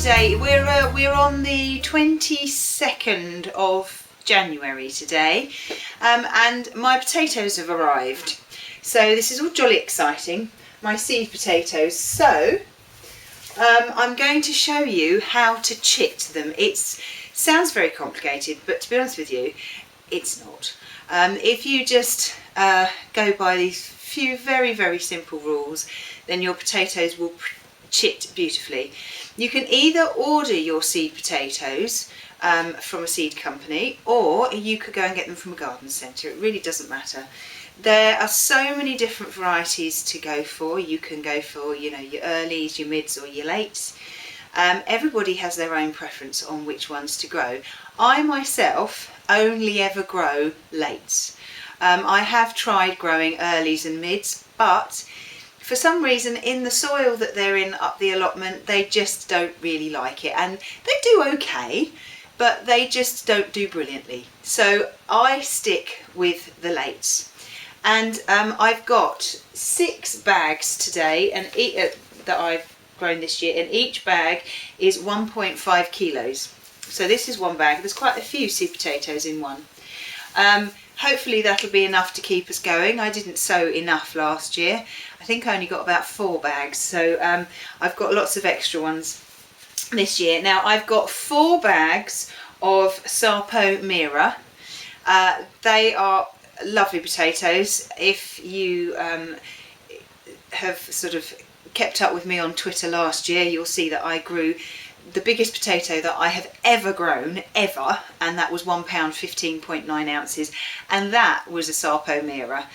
today? We're on the 22nd of January today, and my potatoes have arrived. So this is all jolly exciting. My seed potatoes. So I'm going to show you how to chit them. It sounds very complicated, but to be honest with you, it's not. If you just go by these few very simple rules, then your potatoes will chit beautifully. You can either order your seed potatoes from a seed company, or you could go and get them from a garden centre. It really doesn't matter. There are so many different varieties to go for. You can go for, you know, your earlies, your mids or your lates. Everybody has their own preference on which ones to grow. I myself only ever grow lates. I have tried growing earlies and mids, but for some reason in the soil that they're in up the allotment, they just don't really like it, and they do okay, but they just don't do brilliantly. So I stick with the lates, and I've got 6 bags today, and that I've grown this year, and each bag is 1.5 kilos. So this is one bag. There's quite a few seed potatoes in one. Hopefully that'll be enough to keep us going. I didn't sow enough last year. I think I only got about 4 bags, so I've got lots of extra ones this year. Now I've got 4 bags of Sarpo Mira. They are lovely potatoes. If you have sort of kept up with me on Twitter last year, you'll see that I grew the biggest potato that I have ever grown, ever, and that was £1 15.9 ounces, and that was a Sarpo Mira.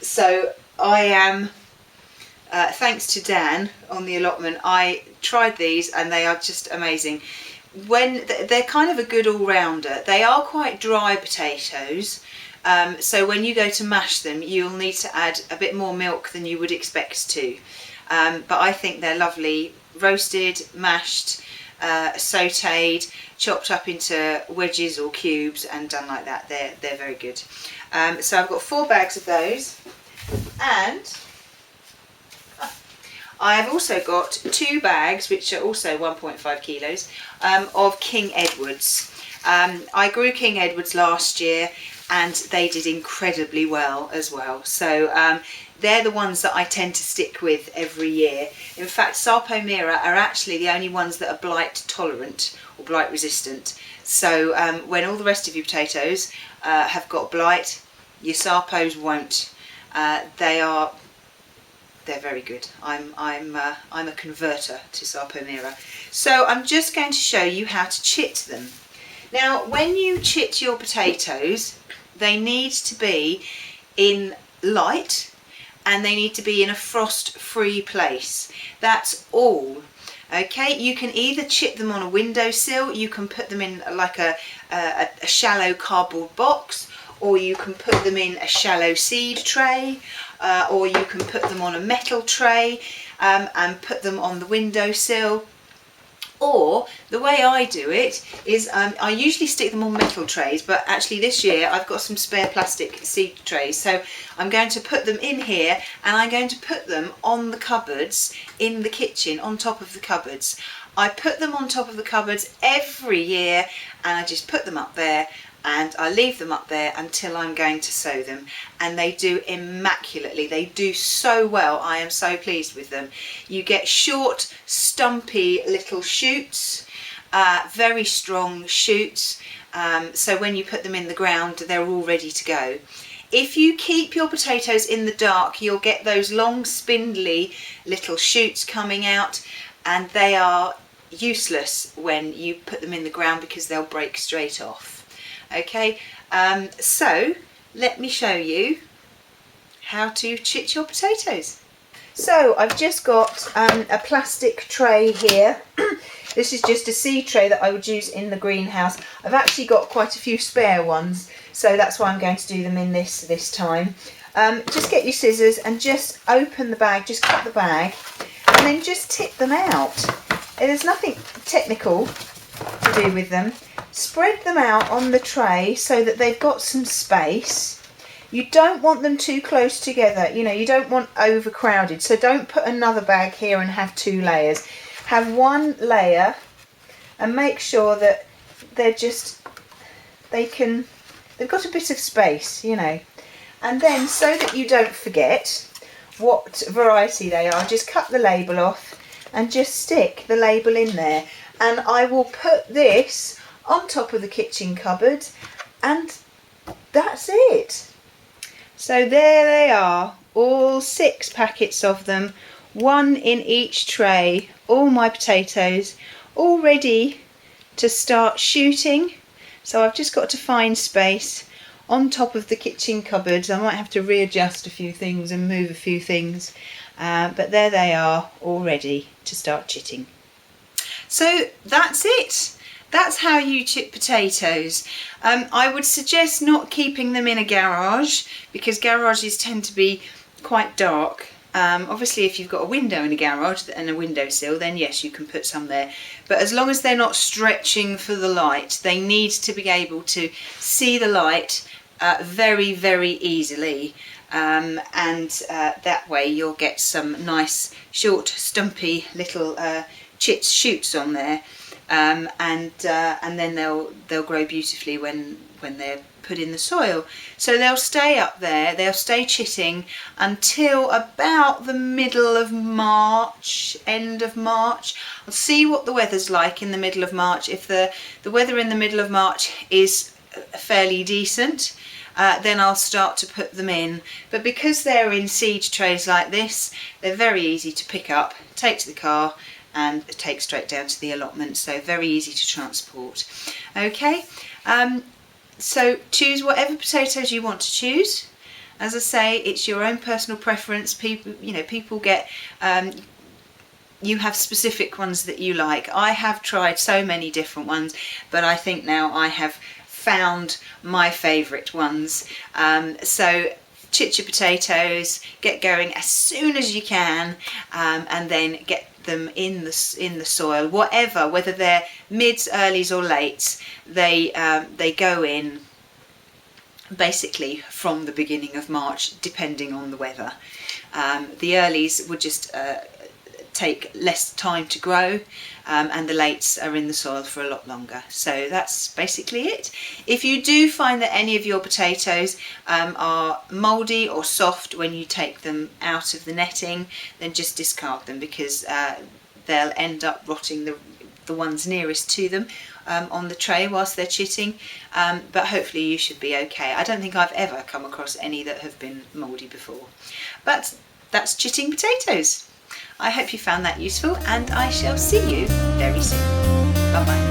So I am, thanks to Dan on the allotment, I tried these and they are just amazing. When they're kind of a good all-rounder. They are quite dry potatoes, so when you go to mash them, you'll need to add a bit more milk than you would expect to. But I think they're lovely roasted, mashed, sautéed, chopped up into wedges or cubes and done like that. They're very good. So I've got 4 bags of those, and I have also got 2 bags, which are also 1.5 kilos, of King Edwards. I grew King Edwards last year and they did incredibly well as well. So they're the ones that I tend to stick with every year. In fact, Sarpo Mira are actually the only ones that are blight tolerant or blight resistant. So when all the rest of your potatoes have got blight, your Sarpos won't. They're very good. I'm a converter to Sarpo Mira. So I'm just going to show you how to chit them. Now, when you chit your potatoes, they need to be in light, and they need to be in a frost-free place. That's all. Okay, you can either chit them on a windowsill, you can put them in like a shallow cardboard box, or you can put them in a shallow seed tray, or you can put them on a metal tray and put them on the windowsill. Or the way I do it is I usually stick them on metal trays, but actually this year I've got some spare plastic seed trays, so I'm going to put them in here, and I'm going to put them on the cupboards in the kitchen, on top of the cupboards. I put them on top of the cupboards every year, and I just put them up there, and I leave them up there until I'm going to sow them, and they do immaculately. They do so well. I am so pleased with them. You get short, stumpy little shoots, very strong shoots, so when you put them in the ground, they're all ready to go. If you keep your potatoes in the dark, you'll get those long, spindly little shoots coming out, and they are useless when you put them in the ground because they'll break straight off. Okay, so let me show you how to chit your potatoes. So I've just got a plastic tray here. This is just a seed tray that I would use in the greenhouse. I've actually got quite a few spare ones, so that's why I'm going to do them in this time. Just get your scissors and just open the bag, just cut the bag, and then just tip them out. There's nothing technical to do with them. Spread them out on the tray so that they've got some space. You don't want them too close together, you know, you don't want overcrowded, so don't put another bag here and have 2 layers. have one layer and make sure that they've got a bit of space, you know. And then, so that you don't forget what variety they are, just cut the label off and just stick the label in there. And I will put this on top of the kitchen cupboard, and that's it. So there they are, all 6 packets of them, 1 in each tray, all my potatoes, all ready to start shooting. So I've just got to find space on top of the kitchen cupboard. I might have to readjust a few things and move a few things, but there they are, all ready to start chitting. So that's it. That's how you chit potatoes. I would suggest not keeping them in a garage, because garages tend to be quite dark. Obviously, if you've got a window in a garage and a windowsill, then yes, you can put some there. But as long as they're not stretching for the light, they need to be able to see the light very, very easily. And that way you'll get some nice, short, stumpy little shoots on there. And then they'll grow beautifully when they're put in the soil. So they'll stay up there, they'll stay chitting until about the middle of March, end of March. I'll see what the weather's like in the middle of March. If the weather in the middle of March is fairly decent, then I'll start to put them in. But because they're in seed trays like this, they're very easy to pick up, take to the car and take straight down to the allotment, so very easy to transport. Okay, so choose whatever potatoes you want to choose. As I say, it's your own personal preference. People get, you have specific ones that you like. I have tried so many different ones, but I think now I have found my favourite ones. So chit your potatoes, get going as soon as you can, and then get them in the soil, whether they're mids, earlies or lates. They go in basically from the beginning of March, depending on the weather. The earlies would just take less time to grow, and the lates are in the soil for a lot longer. So that's basically it. If you do find that any of your potatoes are mouldy or soft when you take them out of the netting, then just discard them, because they'll end up rotting the ones nearest to them on the tray whilst they're chitting. But hopefully you should be okay. I don't think I've ever come across any that have been mouldy before. But that's chitting potatoes. I hope you found that useful, and I shall see you very soon. Bye bye.